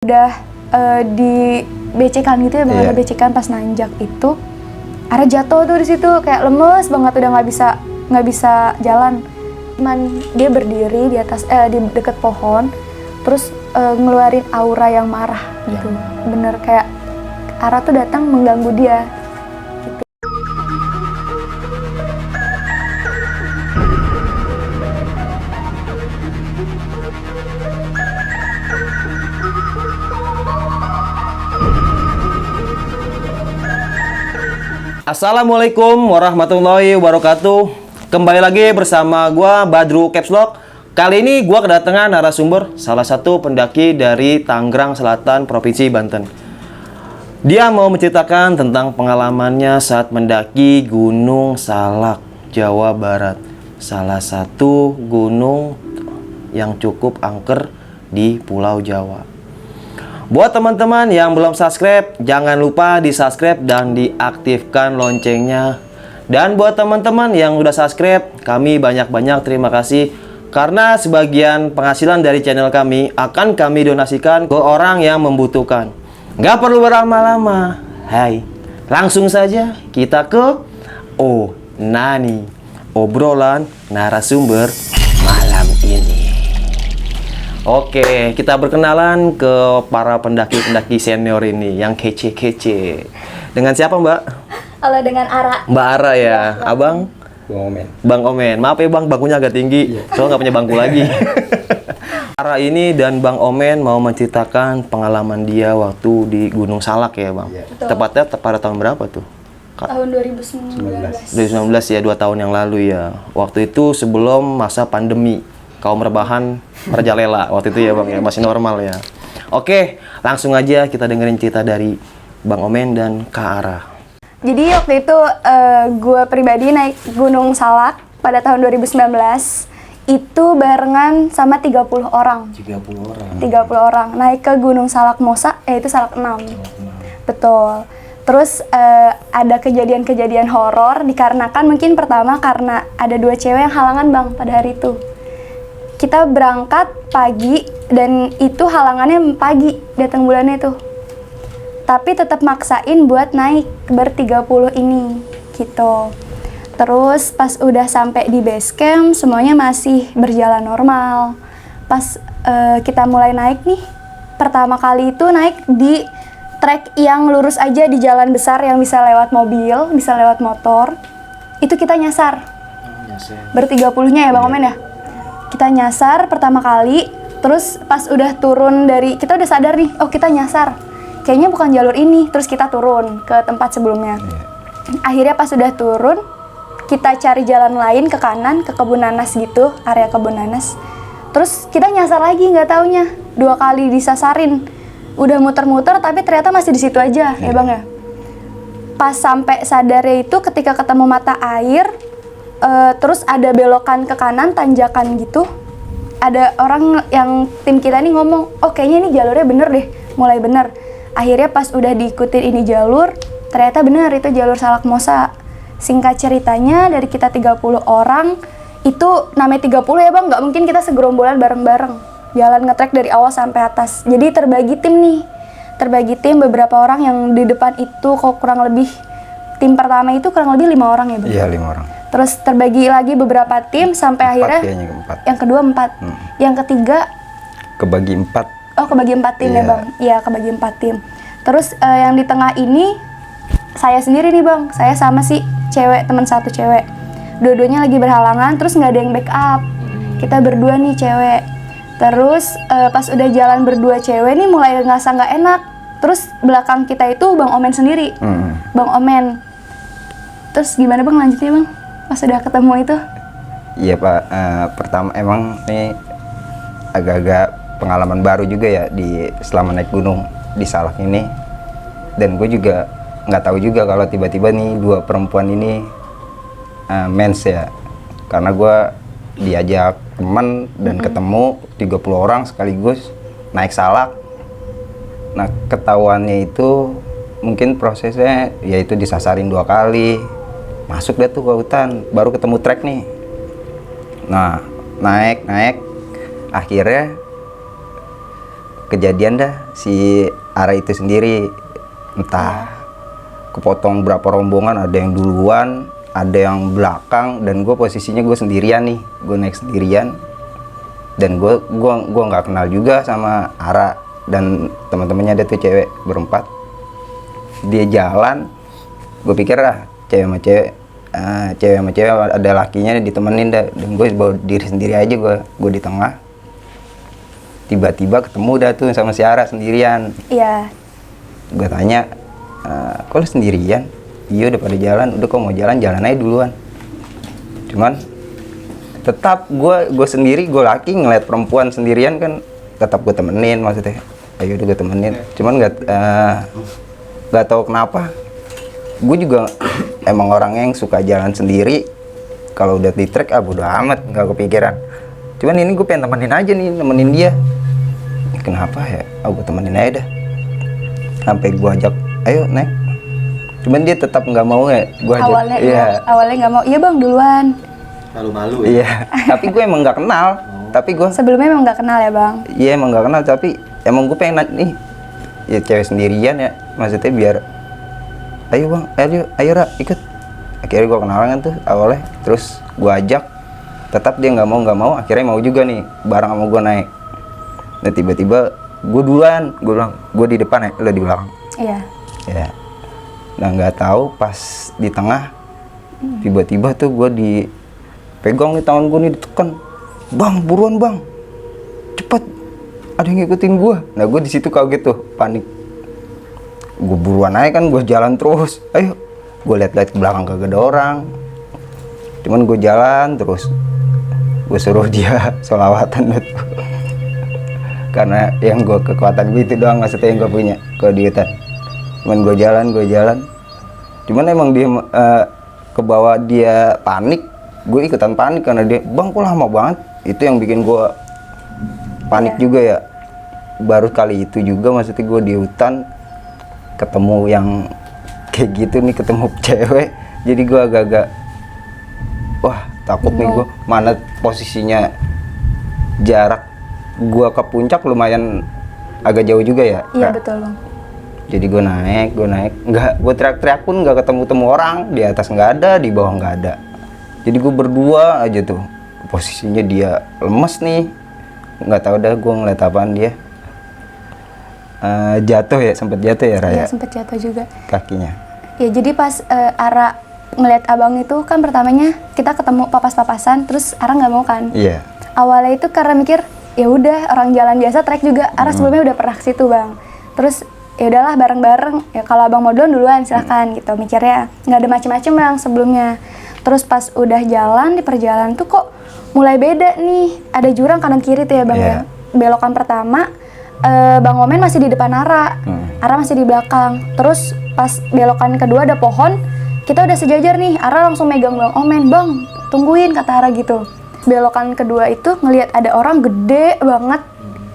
Udah di becekan gitu ya, Bang, ada becekan pas nanjak itu. Ara jatuh tuh di situ kayak lemes banget, udah nggak bisa jalan. Cuman dia berdiri di atas di deket pohon, terus ngeluarin aura yang marah gitu. Bener kayak Ara tuh datang mengganggu dia. Gitu. Assalamualaikum warahmatullahi wabarakatuh. Kembali lagi bersama gua Badru Capslock. Kali ini gua kedatangan narasumber salah satu pendaki dari Tangerang Selatan, Provinsi Banten. Dia mau menceritakan tentang pengalamannya saat mendaki Gunung Salak, Jawa Barat. Salah satu gunung yang cukup angker di Pulau Jawa. Buat teman-teman yang belum subscribe, jangan lupa di subscribe dan diaktifkan loncengnya. Dan buat teman-teman yang udah subscribe, kami banyak-banyak terima kasih. Karena sebagian penghasilan dari channel kami akan kami donasikan ke orang yang membutuhkan. Nggak perlu berlama-lama. Hai, langsung saja kita ke Nani, obrolan narasumber malam ini. Oke, kita berkenalan ke para pendaki-pendaki senior ini yang kece-kece. Dengan siapa, Mbak? Halo, dengan Ara. Mbak Ara ya. Abang? Bang Omen. Bang Omen. Maaf ya, Bang, bangkunya agak tinggi. Soalnya nggak punya bangku lagi. Ara ini dan Bang Omen mau menceritakan pengalaman dia waktu di Gunung Salak ya, Bang. Iya. Tepatnya pada tahun berapa tuh? Tahun 2019. 2019 ya, 2 tahun yang lalu ya. Waktu itu sebelum masa pandemi. Kaum rebahan merajalela waktu itu ya, Bang ya, masih normal ya. Oke, langsung aja kita dengerin cerita dari Bang Omen dan Kak Ara. Jadi waktu itu gue pribadi naik Gunung Salak pada tahun 2019 itu barengan sama 30 orang. 30 orang. 30 orang naik ke Gunung Salak Mosa, yaitu Salak 6. Betul. Terus ada kejadian-kejadian horor dikarenakan mungkin pertama karena ada 2 cewek yang halangan, Bang, pada hari itu. Kita berangkat pagi dan itu halangannya pagi, datang bulannya tuh. Tapi tetap maksain buat naik ber-30 ini gitu. Terus pas udah sampai di base camp semuanya masih berjalan normal. Pas kita mulai naik nih, pertama kali itu naik di trek yang lurus aja di jalan besar yang bisa lewat mobil, bisa lewat motor. Itu kita nyasar. Ber-30-nya ya, Bang Omen ya? Kita nyasar pertama kali, terus pas udah turun dari, kita udah sadar nih, oh kita nyasar. Kayaknya bukan jalur ini, terus kita turun ke tempat sebelumnya. Akhirnya pas udah turun, kita cari jalan lain ke kanan, ke kebun nanas gitu, area kebun nanas. Terus kita nyasar lagi, nggak taunya 2 kali disasarin. Udah muter-muter, tapi ternyata masih di situ aja, ya Bang ya. Pas sampai sadarnya itu ketika ketemu mata air, terus ada belokan ke kanan, tanjakan gitu. Ada orang yang tim kita nih ngomong, oh kayaknya ini jalurnya bener deh, mulai bener. Akhirnya pas udah diikutin ini jalur, ternyata bener itu jalur Salak Mosa. Singkat ceritanya dari kita 30 orang, itu namanya 30 ya Bang, nggak mungkin kita segerombolan bareng-bareng. Jalan ngetrek dari awal sampai atas. Jadi terbagi tim nih, terbagi tim beberapa orang yang di depan itu kok kurang lebih, tim pertama itu kurang lebih 5 orang ya Bang? Iya, 5 orang. Terus terbagi lagi beberapa tim sampai akhirnya yang kedua 4, yang ketiga kebagi 4. Oh, kebagi 4 tim ya Bang? Iya, kebagi 4 tim. Terus yang di tengah ini saya sendiri nih Bang, saya sama si cewek, teman satu cewek. Dua-duanya lagi berhalangan, terus nggak ada yang backup. Kita berdua nih cewek. Terus pas udah jalan berdua cewek nih mulai ngerasa nggak enak. Terus belakang kita itu Bang Omen sendiri, Bang Omen. Terus gimana Bang lanjutnya Bang? Pas udah ketemu itu? Iya Pak, pertama emang ini agak-agak pengalaman baru juga ya di selama naik gunung di Salak ini. Dan gue juga nggak tahu juga kalau tiba-tiba nih 2 perempuan ini mens ya. Karena gue diajak teman dan ketemu 30 orang sekaligus naik Salak. Nah ketahuannya itu mungkin prosesnya yaitu disasarin 2 kali. Masuk deh tuh ke hutan, baru ketemu trek nih. Nah, naik, akhirnya kejadian dah si Ara itu sendiri, entah kepotong berapa rombongan, ada yang duluan, ada yang belakang, dan gue posisinya gue sendirian nih, gue naik sendirian, dan gue nggak kenal juga sama Ara, dan teman-temannya ada tuh cewek berempat. Dia jalan, gue pikir lah cewek sama cewek ada lakinya ditemenin dah, dan gue bawa diri sendiri aja, gue di tengah. Tiba-tiba ketemu dah tuh sama si Ara sendirian. Iya. Gue tanya, kok lu sendirian? Iya udah pada jalan, udah kok mau jalan aja duluan. Cuman tetap gue sendiri, gue laki ngeliat perempuan sendirian kan tetap gue temenin, maksudnya ayo udah gue temenin. Cuman nggak tahu kenapa gue juga emang orang yang suka jalan sendiri. Kalau udah di trek bodo amat, nggak kepikiran. Cuman ini gue pengen temenin aja nih, nemenin dia. Kenapa ya? Gue temenin aja dah. Sampai gue ajak, ayo naik. Cuman dia tetap nggak mau ya. Gue ajak. Awalnya nggak mau. Iya bang duluan. Malu-malu ya. Iya. Tapi gue emang nggak kenal. Tapi gue Sebelumnya emang nggak kenal ya bang. Iya emang nggak kenal, tapi emang gue pengen nih. Ya cewek sendirian ya. Maksudnya biar, ayo bang, ayo Ra, ikut. Akhirnya gue kenalan tuh awalnya. Terus gue ajak. Tetap dia nggak mau. Akhirnya mau juga nih, bareng sama gue naik. Nah tiba-tiba gue duluan, gue bilang gue di depan ya, lo di belakang. Iya. Ya. Nah nggak tahu pas di tengah, tiba-tiba tuh gue dipegang nih tangan gue nih, ditekan. Bang, buruan bang, cepet, ada yang ngikutin gue. Nah gue di situ kaget tuh, panik. Gue buruan aja kan, gue jalan terus. Ayo, gue lihat-lihat ke belakang kagak ada orang. Cuman gue jalan terus. Gue suruh dia sholawatan tuh. Karena yang gue kekuatan gue itu doang, maksudnya yang gue punya kalau di hutan. Cuman gue jalan. Cuman emang dia kebawa dia panik, gue ikutan panik karena dia, bang kok lama banget. Itu yang bikin gue panik juga ya. Baru kali itu juga maksudnya gue di hutan ketemu yang kayak gitu nih, ketemu cewek. Jadi gue agak-agak, wah takut nih gue, mana posisinya jarak gue ke puncak lumayan agak jauh juga ya. Iya betul bang. Jadi gue naik, gue teriak-teriak pun nggak ketemu orang. Di atas nggak ada, di bawah nggak ada. Jadi gue berdua aja tuh. Posisinya dia lemes nih, nggak tahu dah gue ngeliat apaan dia. Jatuh ya, sempet jatuh ya Raya. Iya sempet jatuh juga. Kakinya. Ya jadi pas Ara ngeliat abang itu kan pertamanya kita ketemu papas-papasan, terus Ara nggak mau kan. Iya. Awalnya itu karena mikir ya udah orang jalan biasa trek juga. Ara sebelumnya udah pernah ke situ bang. Terus ya udahlah bareng-bareng, ya kalau abang mau duluan silahkan gitu, mikirnya nggak ada macem-macem bang sebelumnya. Terus pas udah jalan, di perjalanan tuh kok mulai beda nih, ada jurang kanan kiri tuh ya bang ya. Belokan pertama Bang Omen masih di depan Ara masih di belakang. Terus pas belokan kedua ada pohon, kita udah sejajar nih. Ara langsung megang Bang Omen, bang tungguin kata Ara gitu. Belokan kedua itu ngelihat ada orang gede banget,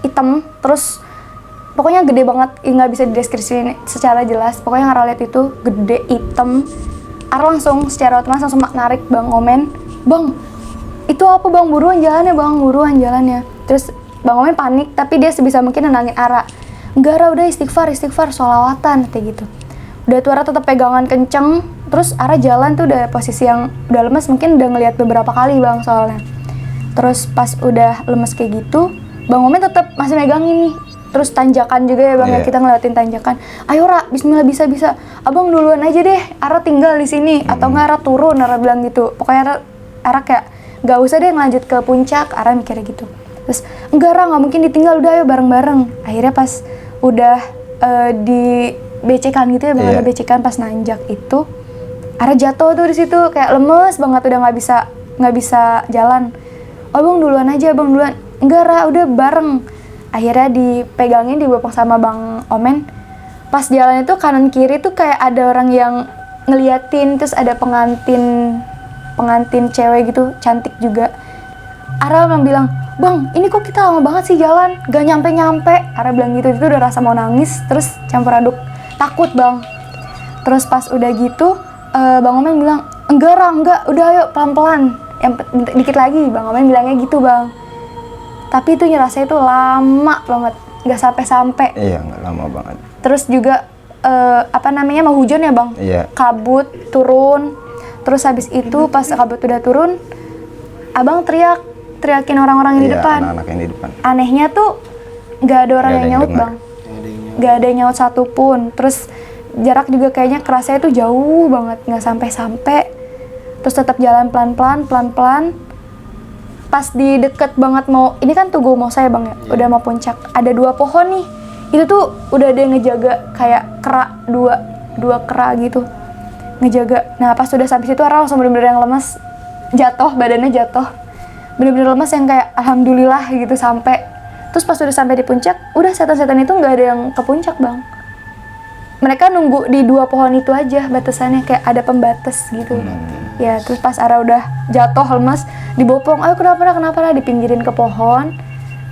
hitam, terus pokoknya gede banget, nggak bisa dideskripsiin secara jelas. Pokoknya yang Ara lihat itu gede, hitam. Ara langsung secara otomatis langsung narik Bang Omen. Bang, itu apa bang? Buruan jalannya bang, buruan jalannya. Terus Bang Omen panik, tapi dia sebisa mungkin nenangin Ara. Enggak Ara, udah istighfar, sholawatan, kayak gitu. Udah tuh Ara tetap pegangan kenceng. Terus Ara jalan tuh udah posisi yang udah lemes, mungkin udah ngeliat beberapa kali bang soalnya. Terus pas udah lemes kayak gitu, Bang Omen tetap masih megangin nih. Terus tanjakan juga ya bang, ya kita ngelewatin tanjakan. Ayo Ra, bismillah, bisa. Abang duluan aja deh, Ara tinggal di sini. Atau nggak Ara turun, Ara bilang gitu. Pokoknya Ara kayak, nggak usah deh lanjut ke puncak, Ara mikirnya gitu. Terus, enggak Ra, nggak mungkin ditinggal, udah ayo bareng-bareng. Akhirnya pas udah di becekan gitu ya bang, ada becekan pas nanjak itu. Ara jatuh tuh di situ, kayak lemes banget, udah nggak bisa jalan. Oh bang duluan aja, bang duluan. Enggak Ra, udah bareng. Akhirnya dipegangin, dibopong sama Bang Omen. Pas jalan itu kanan kiri tuh kayak ada orang yang ngeliatin, terus ada pengantin cewek gitu, cantik juga. Ara bilang, bang ini kok kita lama banget sih jalan, gak nyampe. Ara bilang gitu, itu udah rasa mau nangis, terus campur aduk takut bang. Terus pas udah gitu, Bang Omen bilang, enggak Ra, enggak, udah ayo pelan-pelan, yang dikit lagi. Bang Omen bilangnya gitu bang. Tapi itu rasanya itu lama banget. nggak sampai-sampai. Iya, nggak lama banget. Terus juga mau hujan ya bang? Iya. Kabut turun. Terus habis itu pas kabut udah turun, abang teriakin orang-orang yang di Iya, depan. anak-anak yang di depan. Anehnya tuh nggak ada orang Nggak yang ada yang nyaut dengar. bang. Nggak ada yang nyaut satupun. Terus jarak juga kayaknya kerasnya itu jauh banget, nggak sampai-sampai. Terus tetap jalan pelan-pelan. Pas di deket banget ini kan Tugu mau saya bang ya, udah mau puncak. Ada 2 pohon nih, itu tuh udah ada yang ngejaga kayak kera, dua kera gitu ngejaga. Nah pas sudah sampai situ Ara langsung bener-bener yang lemas, badannya jatuh, bener-bener lemas yang kayak alhamdulillah gitu sampai. Terus pas sudah sampai di puncak, udah setan-setan itu nggak ada yang ke puncak bang. Mereka nunggu di 2 pohon itu aja batasannya, kayak ada pembatas gitu. Ya terus pas Ara udah jatuh lemas, dibopong, ayo kenapa dipinggirin ke pohon,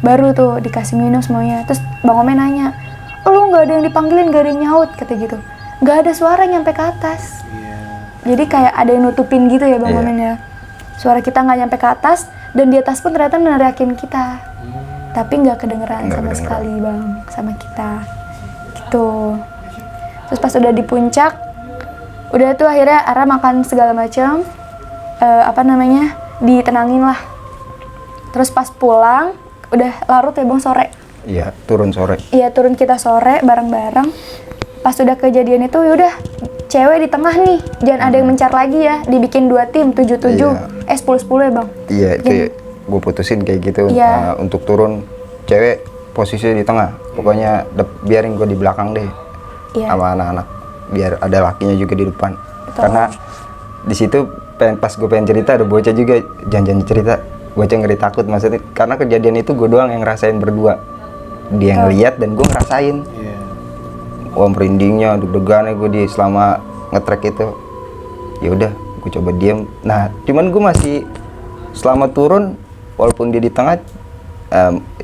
baru tuh dikasih minum semuanya. Terus Bang Ome nanya, lu nggak ada yang dipanggilin, nggak ada yang nyaut, kata gitu. Nggak ada suara yang nyampe ke atas. Jadi kayak ada yang nutupin gitu ya Bang Omen ya. Suara kita nggak nyampe ke atas, dan di atas pun ternyata neriakin kita. Tapi nggak kedengeran sama sekali Bang, sama kita. Gitu. Terus pas udah di puncak, udah tuh akhirnya Ara makan segala macam, ditenangin lah. Terus pas pulang, udah larut ya Bang sore. Iya, turun sore. Iya turun kita sore bareng-bareng. Pas udah kejadian itu yaudah cewek di tengah nih, jangan ada yang mencar lagi ya, dibikin 2 tim 7-7, Iya. 10-10 ya Bang. Iya, itu gue putusin kayak gitu. Iya. Untuk turun, cewek posisinya di tengah. Pokoknya biarin gue di belakang deh. Iya. Sama anak-anak. Biar ada lakinya juga di depan. Betul. Karena di situ pas gue pengen cerita, ada bocah juga jangan cerita. Bocah ngeri takut maksudnya. Karena kejadian itu gue doang yang ngerasain berdua. Dia ngeliat dan gue ngerasain. Wah merindingnya, deg-degannya gue selama nge-track itu. Ya udah, gue coba diem. Nah, cuman gue masih selama turun, walaupun dia di tengah,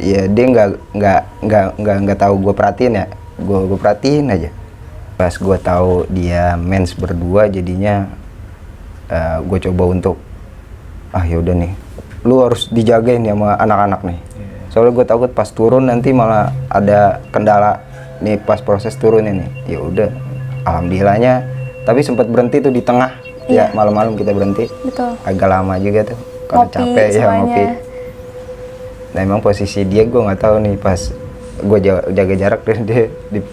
ya dia nggak tahu gue perhatiin ya. Gue perhatiin aja. Pas gue tahu dia mens berdua, jadinya gue coba untuk yaudah nih, lu harus dijagain ya sama anak-anak nih. Soalnya gue takut pas turun nanti malah ada kendala nih pas proses turun ini. Ya udah, alhamdulillahnya. Tapi sempat berhenti tuh di tengah. Iya. Ya malam-malam kita berhenti. Betul. Agak lama juga tuh. Karena Ngopi capek ya semuanya. ngopi. Nah emang posisi dia gue nggak tahu nih pas gue jaga jarak dan dia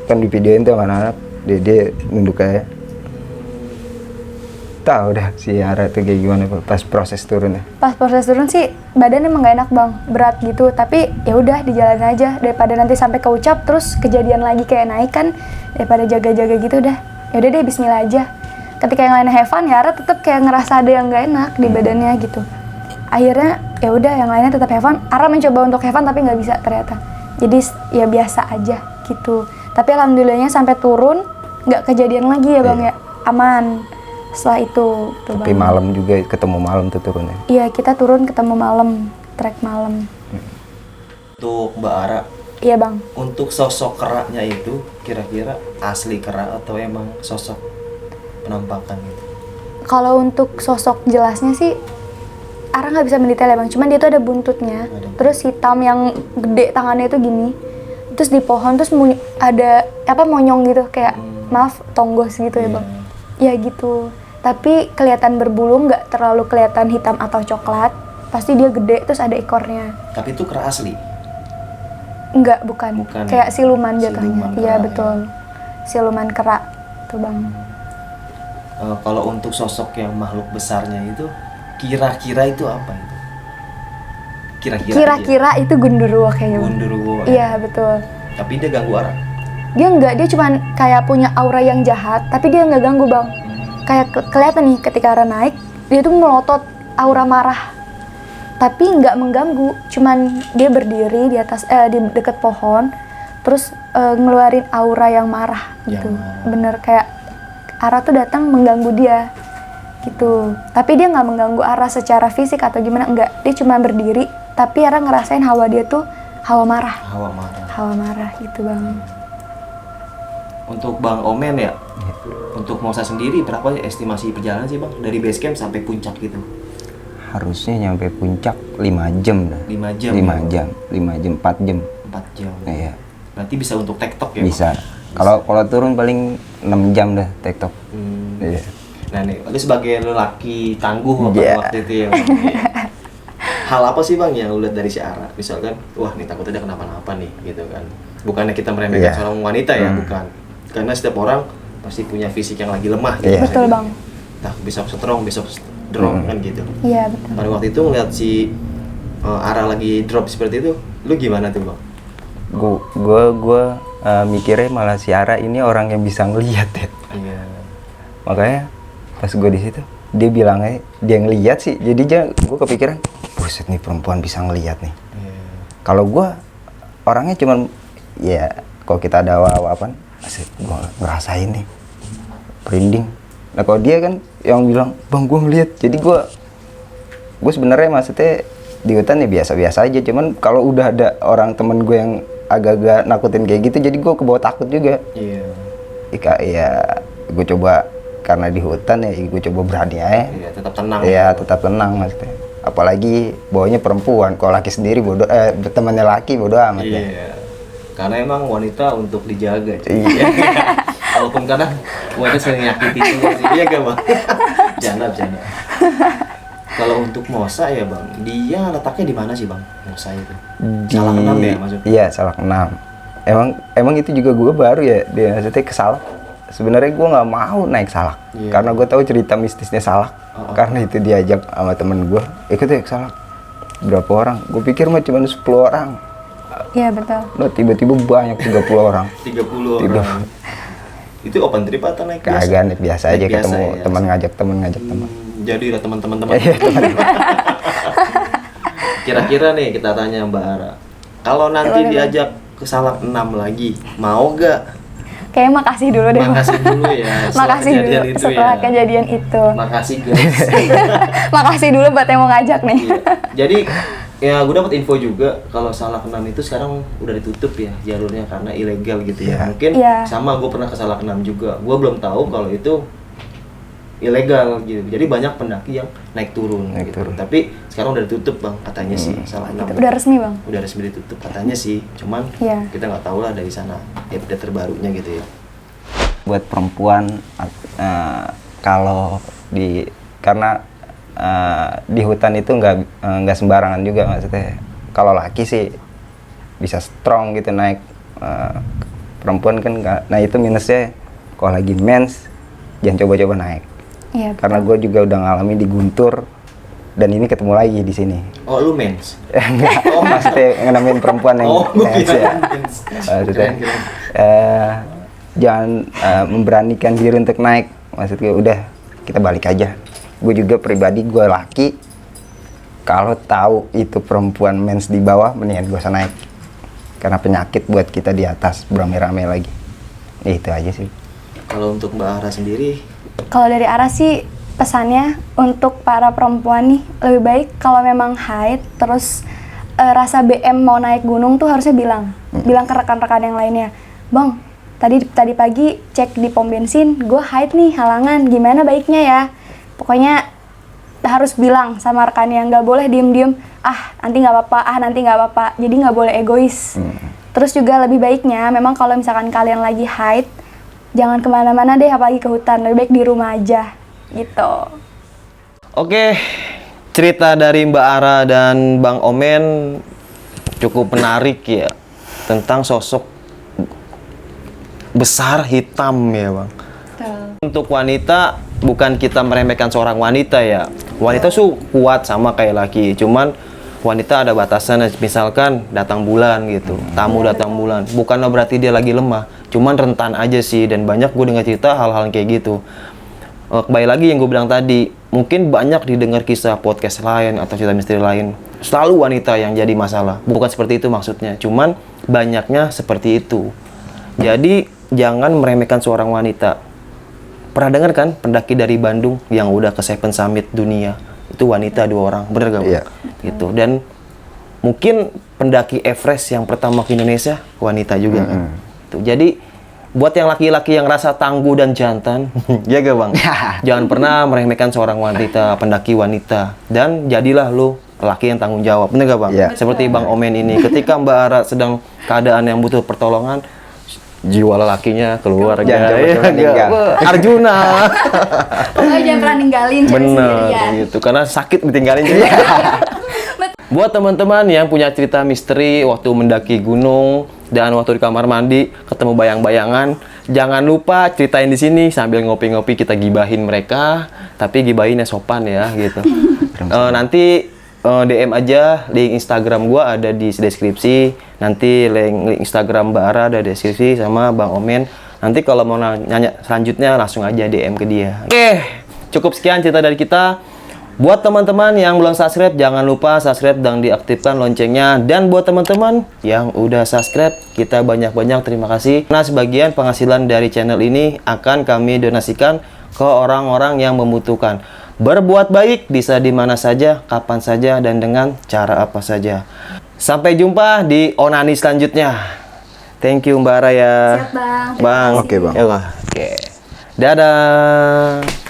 kan di videoin tuh sama anak-anak. Dia nunduk aja. Tahu dah si Ara tuh kayak gimana pas proses turun ya. Pas proses turun sih badan emang gak enak Bang, berat gitu. Tapi ya udah dijalanin aja, daripada nanti sampai ke ucap terus kejadian lagi kayak naik kan, daripada jaga-jaga gitu udah. Ya udah deh Bismillah aja. Ketika yang lainnya have fun, ya Ara tetap kayak ngerasa ada yang gak enak di badannya gitu. Akhirnya ya udah yang lainnya tetap have fun. Ara mencoba untuk have fun tapi nggak bisa ternyata. Jadi ya biasa aja gitu. Tapi alhamdulillahnya sampai turun nggak kejadian lagi ya Bang ya, aman. Setelah itu tuh Tapi Bang. malam juga ketemu malam tuh turunnya. Iya kita turun ketemu malam, trek malam. Untuk Mbak Ara, Iya Bang. untuk sosok keraknya itu kira-kira asli kerak atau emang sosok penampakan gitu? Kalau untuk sosok jelasnya sih Ara nggak bisa mendetail ya Bang, cuman dia tuh ada buntutnya, terus hitam yang gede tangannya itu gini, terus di pohon terus ada monyong gitu kayak maaf tonggos gitu ya Bang. Ya gitu. Tapi kelihatan berbulu, nggak terlalu kelihatan hitam atau coklat. Pasti dia gede terus ada ekornya. Tapi itu kerak asli? Enggak, bukan. Bukan Kayak ya? siluman Siluman jatuhnya. Iya kerak, betul. Siluman kerak tuh Bang. Kalau untuk sosok yang makhluk besarnya itu kira-kira itu apa itu? Kira-kira itu gundurwo kayaknya Bang. Gundurwo ya? Iya betul. Tapi dia ganggu Ara? Dia enggak, dia cuman kayak punya aura yang jahat, tapi dia nggak ganggu Bang. Kayak kelihatan nih ketika Ara naik, dia tuh melotot aura marah. Tapi nggak mengganggu, cuman dia berdiri di atas di dekat pohon, terus ngeluarin aura yang marah gitu. Bener kayak Ara tuh datang mengganggu dia gitu. Tapi dia nggak mengganggu Ara secara fisik atau gimana, enggak. Dia cuma berdiri, tapi Ara ngerasain hawa dia tuh hawa marah. Hawa marah. Hawa marah gitu Bang. Untuk Bang Omen ya, untuk Mosa sendiri berapa estimasi perjalanan sih Bang? Dari base camp sampai puncak gitu? Harusnya nyampe puncak 5 jam dah. 5 jam? 5 jam, 4 jam. 4 jam. Iya. Berarti bisa untuk tektok ya? Bisa. Bang? Kalau turun paling 6 jam dah tektok. Iya. Nah nih, lu sebagai lelaki tangguh pada Iya. waktu itu ya Bang. Hal apa sih Bang yang lu lihat dari si Ara? Misalkan, wah nih takutnya dia kenapa-napa nih gitu kan. Bukannya kita meremehkan Iya. seorang wanita ya, bukan. Karena setiap orang pasti punya fisik yang lagi lemah gitu. Iya. Betul, Bang. Nah, besok strong, besok drop kan gitu. Iya, betul. Pada waktu itu ngeliat si Ara lagi drop seperti itu, lu gimana tuh Bang? Gue mikirnya malah si Ara ini orang yang bisa ngelihat ya. Iya. Makanya pas gue di situ dia bilangnya dia ngelihat sih, jadi gue kepikiran buset nih perempuan bisa ngelihat nih. Iya. Kalau gue orangnya cuman ya kalau kita ada apa-apaan asik gue ngerasain nih merinding. Nah kalau dia kan yang bilang bang gue ngelihat, jadi gue sebenarnya maksudnya di hutan ya biasa-biasa aja, cuman kalau udah ada orang temen gue yang agak-agak nakutin kayak gitu jadi gue kebawa takut juga. Iya. Ya gue coba karena di hutan ya gue coba berani aja. Iya, tetap tenang. Iya tetap tenang maksudnya. Apalagi bawanya perempuan, kalau laki sendiri bodoh, temannya laki bodoh amat ya. Iya. Karena emang wanita untuk dijaga. cuy. Iya. Walaupun kadang wanita sering nyakiti juga sih. Iya gak Bang? Bercanda. Kalau untuk Mosa ya Bang, dia letaknya di mana sih Bang? Mosa itu? Salak 6 ya maksudnya? Iya Salak 6. Emang itu juga gue baru ya, dia maksudnya ke Salak. Sebenarnya gue nggak mau naik Salak, karena gue tahu cerita mistisnya Salak. Karena itu diajak sama temen gue, ikut ya ke Salak. Berapa orang? Gue pikir mah cuma 10 orang. Iya, betul. Loh tiba-tiba banyak 30 orang. 30 orang. Itu open trip atau naik biasa? Kagak naik biasa aja, Naik biasa ketemu ya? teman ngajak teman. Jadi lah teman-teman. Iya teman. Kira-kira nih kita tanya Mbak Ara, kalau nanti Boleh, diajak ke Salak 6 lagi, mau gak? Kayaknya makasih dulu deh, Bang. Makasih dulu ya setelah Makasih dulu kejadian itu setelah ya. kejadian itu. Makasih guys. Makasih dulu buat yang mau ngajak nih. Iya. Jadi ya gue dapat info juga kalau Salak 6 itu sekarang udah ditutup ya jalurnya karena ilegal gitu ya. Iya. Mungkin Iya. sama gue pernah ke Salak 6 juga. Gue belum tahu kalau itu ilegal gitu. Jadi banyak pendaki yang naik turun Naik gitu. turun. Tapi sekarang udah ditutup Bang katanya sih Salak 6. Udah resmi, Bang. Udah resmi ditutup katanya sih. Cuman Iya. kita nggak tahu lah dari sana update terbarunya gitu ya. Buat perempuan kalau karena di hutan itu nggak sembarangan juga maksudnya. Kalau laki sih bisa strong gitu naik, perempuan kan nggak. Nah itu minusnya kalau lagi mens jangan coba-coba naik. Iya. Karena gue juga udah ngalamin di Guntur dan ini ketemu lagi di sini. Oh lu mens? Enggak, maksudnya ngalamin perempuan yang gue mens kira ya. mens. Maksudnya Keren. jangan memberanikan diri untuk naik, maksudnya udah kita balik aja. Gue juga pribadi gue laki, kalau tahu itu perempuan mens di bawah mendingan gue usah naik karena penyakit buat kita di atas beramai-ramai lagi. Itu aja sih. Kalau untuk Mbak Ara sendiri, Kalau dari arah sih pesannya untuk para perempuan nih lebih baik kalau memang haid terus rasa BM mau naik gunung tuh harusnya bilang ke rekan-rekan yang lainnya, Bang, tadi pagi cek di pom bensin gue haid nih halangan, gimana baiknya ya? Pokoknya harus bilang sama rekannya, nggak boleh diem-diem nanti nggak apa-apa, jadi nggak boleh egois. Terus juga lebih baiknya memang kalau misalkan kalian lagi haid jangan kemana-mana deh, apalagi ke hutan, lebih baik di rumah aja gitu. oke, cerita dari Mbak Ara dan Bang Omen cukup menarik ya tentang sosok besar hitam ya Bang. Untuk wanita, bukan kita meremehkan seorang wanita ya. Wanita tuh kuat sama kayak laki, cuman wanita ada batasan, misalkan datang bulan gitu, tamu datang bulan, bukan berarti dia lagi lemah, cuman rentan aja sih. Dan banyak gue dengar cerita hal-hal kayak gitu. Kembali lagi yang gue bilang tadi, mungkin banyak didengar kisah podcast lain atau cerita misteri lain, selalu wanita yang jadi masalah. Bukan seperti itu maksudnya, cuman banyaknya seperti itu. Jadi jangan meremehkan seorang wanita. Pernah dengar kan pendaki dari Bandung yang udah ke Seven Summit dunia? Itu wanita 2 orang, bener gak Bang? Iya. Gitu. Dan mungkin pendaki Everest yang pertama ke Indonesia wanita juga kan. Tuh. Jadi buat yang laki-laki yang rasa tangguh dan jantan, ya gak Bang? Jangan pernah meremehkan seorang wanita, pendaki wanita. Dan jadilah lo laki yang tanggung jawab, bener gak bang? Iya. Seperti Bang Omen ini, ketika Mbak Ara sedang keadaan yang butuh pertolongan, jiwa lelakinya keluar. Jangan guys. coba-coba ninggal. Pokoknya Arjuna. jangan pernah ninggalin cewek Bener sendirian. gitu, karena sakit ditinggalin juga. Buat teman-teman yang punya cerita misteri waktu mendaki gunung dan waktu di kamar mandi ketemu bayang-bayangan, jangan lupa ceritain di sini sambil ngopi-ngopi, kita gibahin mereka, tapi gibahinnya sopan ya gitu. Nanti DM aja, link Instagram gua ada di deskripsi. Nanti link Instagram Mbak Ara ada di deskripsi sama Bang Omen. Nanti kalau mau nanya selanjutnya langsung aja DM ke dia. Oke, cukup sekian cerita dari kita. Buat teman-teman yang belum subscribe, jangan lupa subscribe dan diaktifkan loncengnya. Dan buat teman-teman yang udah subscribe, kita banyak-banyak terima kasih. Nah, sebagian penghasilan dari channel ini akan kami donasikan ke orang-orang yang membutuhkan. Berbuat baik bisa di mana saja, kapan saja, dan dengan cara apa saja. Sampai jumpa di Onani selanjutnya. Thank you Mbak Ara ya. Siap, Bang. Bang. Oke, Bang. Ya, Bang. Oke. Dadah.